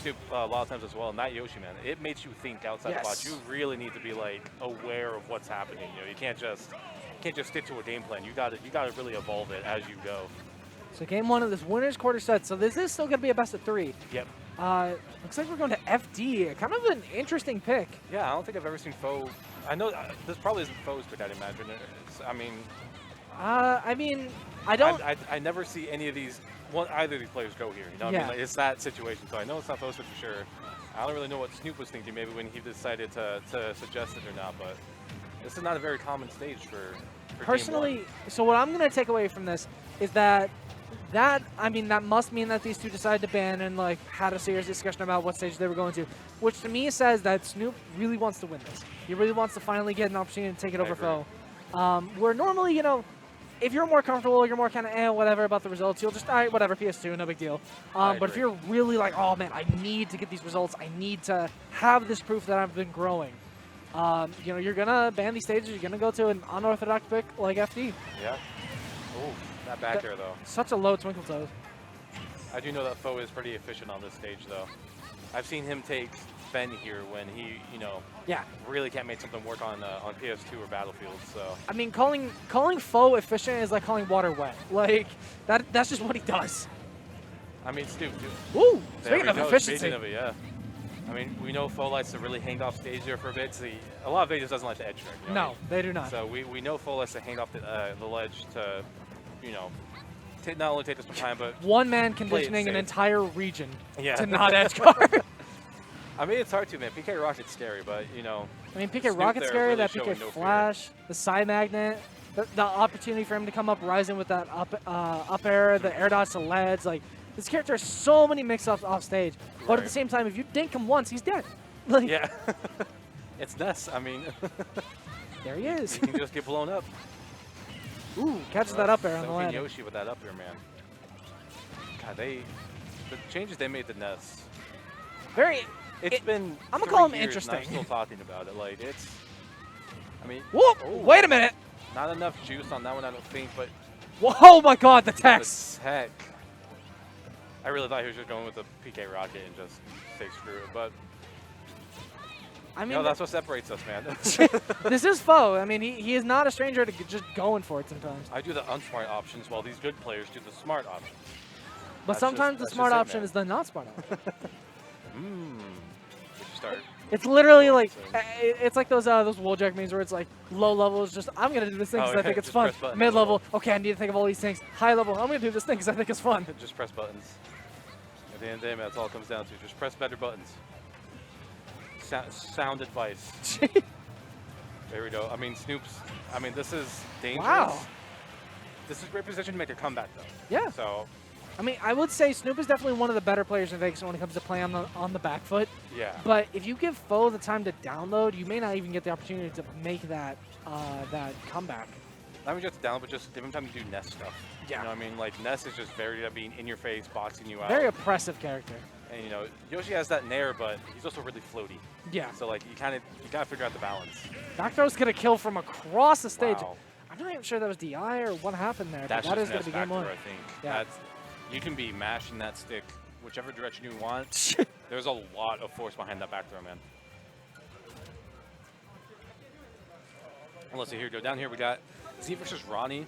Snoop a lot of times as well, and that Yoshi, man, it makes you think outside the box. You really need to be like aware of what's happening. You know, you can't just stick to a game plan. You got to really evolve it as you go. So game 1 of this winner's quarter set. So this is still going to be a best of 3. Yep. Looks like we're going to FD. Kind of an interesting pick. Yeah, I don't think I've ever seen FOW. I know this probably isn't FOW's pick, I'd imagine. I mean, I don't. I never see any of these. Either of these players go here. You know, what I mean, like, it's that situation. So I know it's not FOW's pick for sure. I don't really know what Snoop was thinking maybe when he decided to suggest it or not, but this is not a very common stage for personally. So what I'm going to take away from this is that must mean that these two decided to ban and like had a serious discussion about what stage they were going to, which to me says that Snoop really wants to win this. He really wants to finally get an opportunity to take it over FOW. Where normally, you know, if you're more comfortable, you're more kind of whatever about the results, you'll just, all right, whatever, PS2, no big deal. But if you're really like, oh man, I need to get these results, I need to have this proof that I've been growing, you know, you're going to ban these stages, you're going to go to an unorthodox pick like FD. Yeah. Oh, that back air though. Such a low twinkle toes. I do know that FOW is pretty efficient on this stage though. I've seen him take Fen here when he, you know, really can't make something work on PS2 or Battlefield. So I mean, calling FOW efficient is like calling water wet. Like that's just what he does. I mean, Snoop. Ooh, speaking of efficiency. Speaking of it, yeah. I mean, we know FOW likes to really hang off stage there for a bit. See, a lot of Vegas doesn't like the edge trick. You know? No, they do not. So we know FOW likes to hang off the ledge to, you know, not only take this time, but one man conditioning an entire region to not edge guard. I mean, it's hard to, man. PK Rocket's scary, but, you know. I mean, PK Rocket's scary, that PK Flash, the side magnet, the opportunity for him to come up rising with that up air, the air dodge to ledge. Like, this character has so many mix-ups off stage. But at the same time, if you dink him once, he's dead. Like, yeah. It's Ness. I mean. There he is. He can just get blown up. Ooh, catches that up air on the landing. Yoshi with that up air, man. God, the changes they made to Ness. It's been. I'm gonna call him years interesting. And I'm still talking about it. Like it's. I mean. Whoop! Oh, wait a minute. Not enough juice on that one, I don't think. But. Oh my God, the text. Heck. I really thought he was just going with the PK Rocket and just say screw it, but. I mean, that's what separates us, man. This is FOW. I mean, he is not a stranger to just going for it sometimes. I do the unsmart options while these good players do the smart options. But sometimes the smart option is the not smart option. Start. It's literally like it's like those Wheeljack memes where it's like low level is just I'm gonna do this thing because I think it's fun. Mid level, okay, I need to think of all these things. High level, I'm gonna do this thing because I think it's fun. Just press buttons. At the end of the day, man, that's all it comes down to. Just press better buttons. Sound advice. There we go. I mean, Snoop's. I mean, this is dangerous. Wow. This is a great position to make a comeback, though. Yeah. So. I mean, I would say Snoop is definitely one of the better players in Vegas when it comes to playing on the back foot. Yeah. But if you give FOW the time to download, you may not even get the opportunity to make that that comeback. Not even just download, but just give him time to do Ness stuff. Yeah. You know what I mean? Like, Ness is just very good at being in your face, boxing you out. Very oppressive character. And, you know, Yoshi has that nair, but he's also really floaty. Yeah. So, like, you gotta figure out the balance. Back throw's gonna kill from across the stage. Wow. I'm not even sure that was DI or what happened there. That's but that just is gonna be game one. I think. Yeah. You can be mashing that stick whichever direction you want. There's a lot of force behind that back throw, man. And let's see, here we go. Down here we got Z versus Ronnie,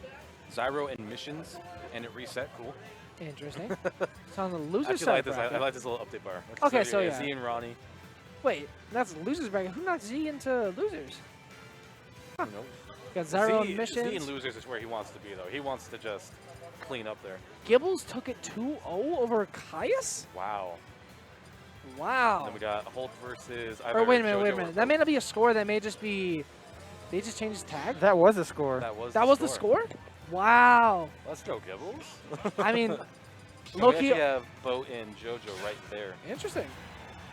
Zyro and Missions, and it reset. Cool. Interesting. It's on the loser side. I like this little update bar. Okay, so yeah. Z and Ronnie. Wait, that's losers bracket. Who knocked Z into losers? Huh. You know, got Zyro and Missions. Z and losers is where he wants to be, though. He wants to just clean up there. Gibbles took it 2-0 over Caius? Wow. Wow. Then we got Hulk versus. Or wait a minute. That may not be a score. That may just be. They just changed his tag? That was a score. That was the score? Wow. Let's go, Gibbles. I mean, Loki. We actually have Bo and JoJo right there. Interesting.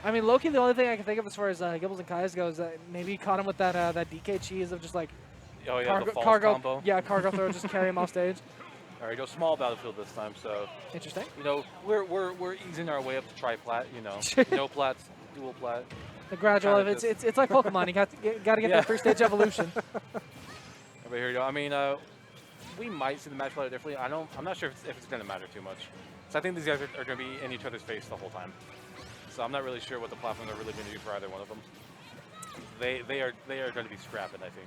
I mean, Loki, the only thing I can think of as far as Gibbles and Caius goes, maybe he caught him with that DK cheese of just like. Oh, yeah, the false cargo combo. Yeah, cargo throw, just carry him off stage. All right, go small battlefield this time. So interesting. You know, we're easing our way up to tri-plat. You know, no plats, dual plat. The gradual. It's like Pokemon. You got to get that 3-stage evolution. But here we go. I mean, we might see the match play differently. I'm not sure if it's going to matter too much. So I think these guys are going to be in each other's face the whole time. so I'm not really sure what the platforms are really going to do for either one of them. They are going to be scrapping, I think.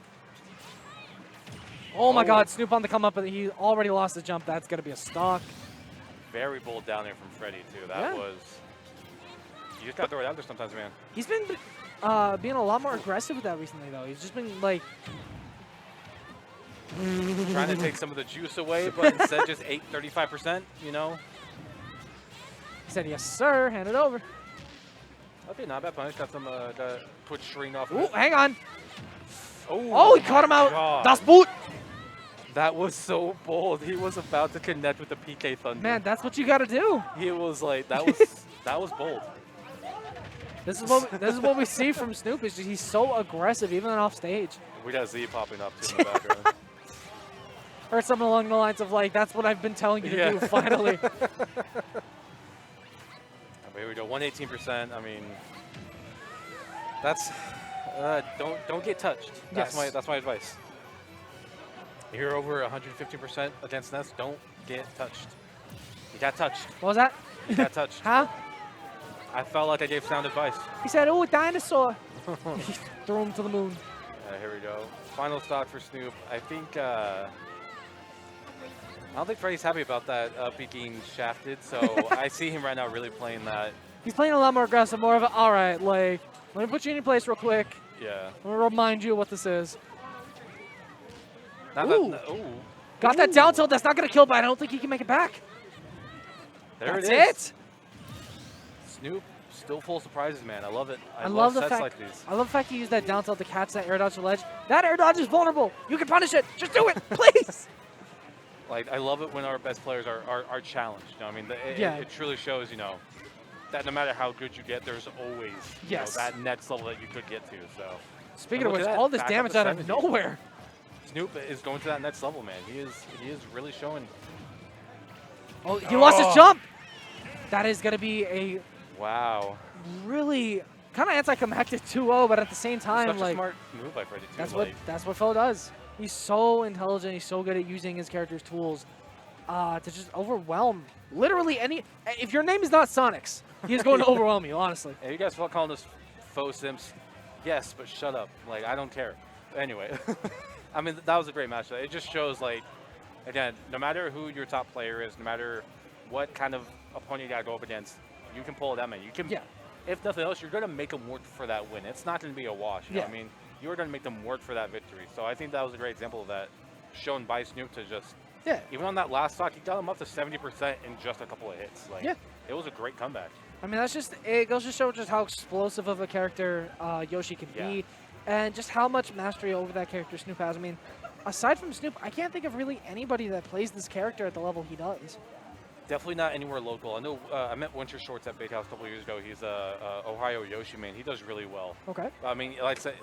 Oh my God, Snoop on the come up, but he already lost the jump. That's going to be a stock. Very bold down there from Freddy, too. That was... You just got to throw it out there sometimes, man. He's been being a lot more aggressive with that recently, though. He's just been, like... Trying to take some of the juice away, but instead just ate 35%, you know? He said, yes, sir. Hand it over. Okay, not bad punish. Got some Twitch string off. Ooh, hang on. Oh, he caught him out. God. Das Boot. That was so bold. He was about to connect with the PK Thunder. Man, that's what you got to do. He was like, that was bold. This is what we see from Snoop. Is just he's so aggressive, even off stage. We got Z popping up too in the background. Or something along the lines of like, that's what I've been telling you to do. Finally. Here we go, 118%. I mean, that's don't get touched. That's my advice. You're over 150% against Ness. Don't get touched. You got touched. What was that? You got touched. Huh? I felt like I gave sound advice. He said, "Oh, a dinosaur." He threw him to the moon. Here we go. Final stock for Snoop. I think. I don't think Freddy's happy about that being shafted, so I see him right now really playing that. He's playing a lot more aggressive, more of a, all right, like, let me put you in your place real quick. Yeah. Let me remind you what this is. Ooh. Got that down tilt. That's not going to kill, but I don't think he can make it back. There That's it is. it. Snoop still full of surprises, man. I love it. I love the sets fact. like these. I love the fact he used that down tilt to catch that air dodge to ledge. That air dodge is vulnerable. You can punish it. Just do it, please. Like, I love it when our best players are challenged. You know, I mean, it truly shows, you know, that no matter how good you get, there's always you know, that next level that you could get to. So, speaking of which, all this damage out of nowhere. Snoop is going to that next level, man. He is really showing. Oh, he lost his jump. That is going to be a really kind of anticlimactic 2-0, but at the same time, such like a smart move by Freddy too. That's what FOW does. He's so intelligent. He's so good at using his character's tools to just overwhelm literally any. If your name is not Sonics, he is going to overwhelm you. Honestly. Hey, you guys felt calling us faux simps? Yes, but shut up. Like, I don't care. Anyway, I mean, that was a great match. It just shows, like, again, no matter who your top player is, no matter what kind of opponent you got to go up against, you can pull it out, man. You can. If nothing else, you're going to make them work for that win. It's not going to be a wash. You know what I mean? You're going to make them work for that victory. So I think that was a great example of that, shown by Snoop to just, even on that last stock, he got him up to 70% in just a couple of hits. Like, it was a great comeback. I mean, that's just, it goes to show just how explosive of a character Yoshi can be, and just how much mastery over that character Snoop has. I mean, aside from Snoop, I can't think of really anybody that plays this character at the level he does. Definitely not anywhere local. I know I met Winter Shorts at Big House a couple years ago. He's a Ohio Yoshi man. He does really well. Okay. I mean, like I said,